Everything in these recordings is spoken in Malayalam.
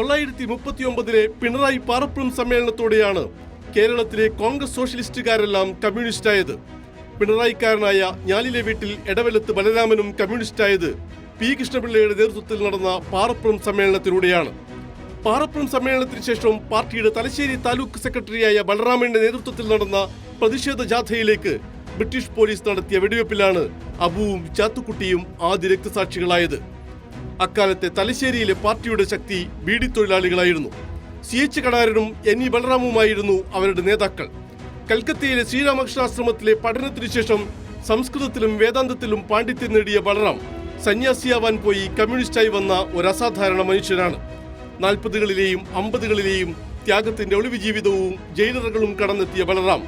1939 പിണറായി പാറപ്പുറം സമ്മേളനത്തോടെയാണ് കേരളത്തിലെ കോൺഗ്രസ് സോഷ്യലിസ്റ്റുകാരെല്ലാം കമ്മ്യൂണിസ്റ്റായത്. പിണറായിക്കാരനായ ഞാലിലെ വീട്ടിൽ എടവലത്ത് ബലരാമനും കമ്മ്യൂണിസ്റ്റായത് പി കൃഷ്ണപിള്ളയുടെ നേതൃത്വത്തിൽ നടന്ന പാറപ്പുറം സമ്മേളനത്തിലൂടെയാണ്. പാറപ്പുറം സമ്മേളനത്തിന് ശേഷം പാർട്ടിയുടെ തലശ്ശേരി താലൂക്ക് സെക്രട്ടറിയായ ബലറാമന്റെ നേതൃത്വത്തിൽ നടന്ന പ്രതിഷേധ ജാഥയിലേക്ക് ബ്രിട്ടീഷ് പോലീസ് നടത്തിയ വെടിവെപ്പിലാണ് അബുവും ചാത്തുക്കുട്ടിയും ആദ്യ രക്തസാക്ഷികളായത്. അക്കാലത്തെ തലശ്ശേരിയിലെ പാർട്ടിയുടെ ശക്തി ബീഡി തൊഴിലാളികളായിരുന്നു. CH കടാരനും NE ബലറാമുമായിരുന്നു അവരുടെ നേതാക്കൾ. കൽക്കത്തയിലെ ശ്രീരാമകൃഷ്ണാശ്രമത്തിലെ പഠനത്തിനു ശേഷം സംസ്കൃതത്തിലും വേദാന്തത്തിലും പാണ്ഡിത്യം നേടിയ ബലറാം സന്യാസിയാവാൻ പോയി കമ്മ്യൂണിസ്റ്റായി വന്ന ഒരു അസാധാരണ മനുഷ്യനാണ്. 40കളിലെയും 50കളിലെയും ത്യാഗത്തിന്റെ ഒളിവ് ജീവിതവും ജയിലറുകളും കടന്നെത്തിയ ബലറാം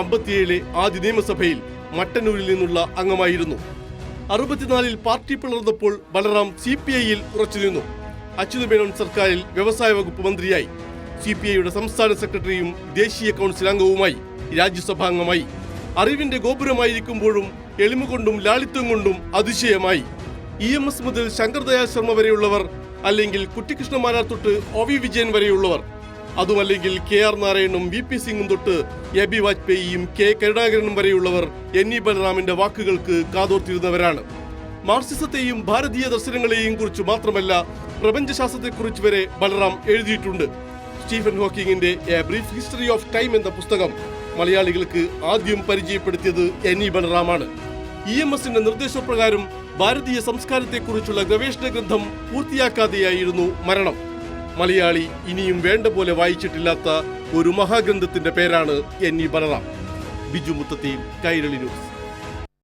57 ആദ്യ നിയമസഭയിൽ മട്ടന്നൂരിൽ നിന്നുള്ള അംഗമായിരുന്നു. 64 പാർട്ടി പിളർന്നപ്പോൾ ബലറാം CPIയിൽ ഉറച്ചുനിന്നു. അച്യുതമേനോൻ സർക്കാരിൽ വ്യവസായ വകുപ്പ് മന്ത്രിയായി. CPIയുടെ സംസ്ഥാന സെക്രട്ടറിയും ദേശീയ കൗൺസിൽ അംഗവുമായി. രാജ്യസഭാംഗമായി. അറിവിന്റെ ഗോപുരമായിരിക്കുമ്പോഴും എളിമകൊണ്ടും ലാളിത്വം കൊണ്ടും അതിശയമായി. EMS മുതൽ ശങ്കർദയാൽ ശർമ്മ വരെയുള്ളവർ, അല്ലെങ്കിൽ കുട്ടിക്കൃഷ്ണമാരാർ തൊട്ട് OV വിജയൻ വരെയുള്ളവർ, അതുമല്ലെങ്കിൽ KR നാരായണനും VP സിംഗും തൊട്ട് AB വാജ്പേയിയും K കരുണാകരനും വരെയുള്ളവർ NE ബലറാമിന്റെ വാക്കുകൾക്ക് കാതോർത്തിരുന്നവരാണ്. മാർക്സിസത്തെയും ഭാരതീയ ദർശനങ്ങളെയും കുറിച്ച് മാത്രമല്ല, പ്രപഞ്ചശാസ്ത്രത്തെക്കുറിച്ച് വരെ ബലറാം എഴുതിയിട്ടുണ്ട്. സ്റ്റീഫൻ ഹോക്കിങ്ങിന്റെ a brief history of time എന്ന പുസ്തകം മലയാളികൾക്ക് ആദ്യം പരിചയപ്പെടുത്തിയത് NE ബലറാമാണ്. EMSന്റെ നിർദ്ദേശപ്രകാരം ഭാരതീയ സംസ്കാരത്തെക്കുറിച്ചുള്ള ഗവേഷണ ഗ്രന്ഥം പൂർത്തിയാക്കാതെയായിരുന്നു മരണം. മലയാളി ഇനിയും വേണ്ട പോലെ വായിച്ചിട്ടില്ലാത്ത ഒരു മഹാഗ്രന്ഥത്തിന്റെ പേരാണ് NE ബലറാം. ബിജു മുത്തത്തി, കൈരളി ന്യൂസ്.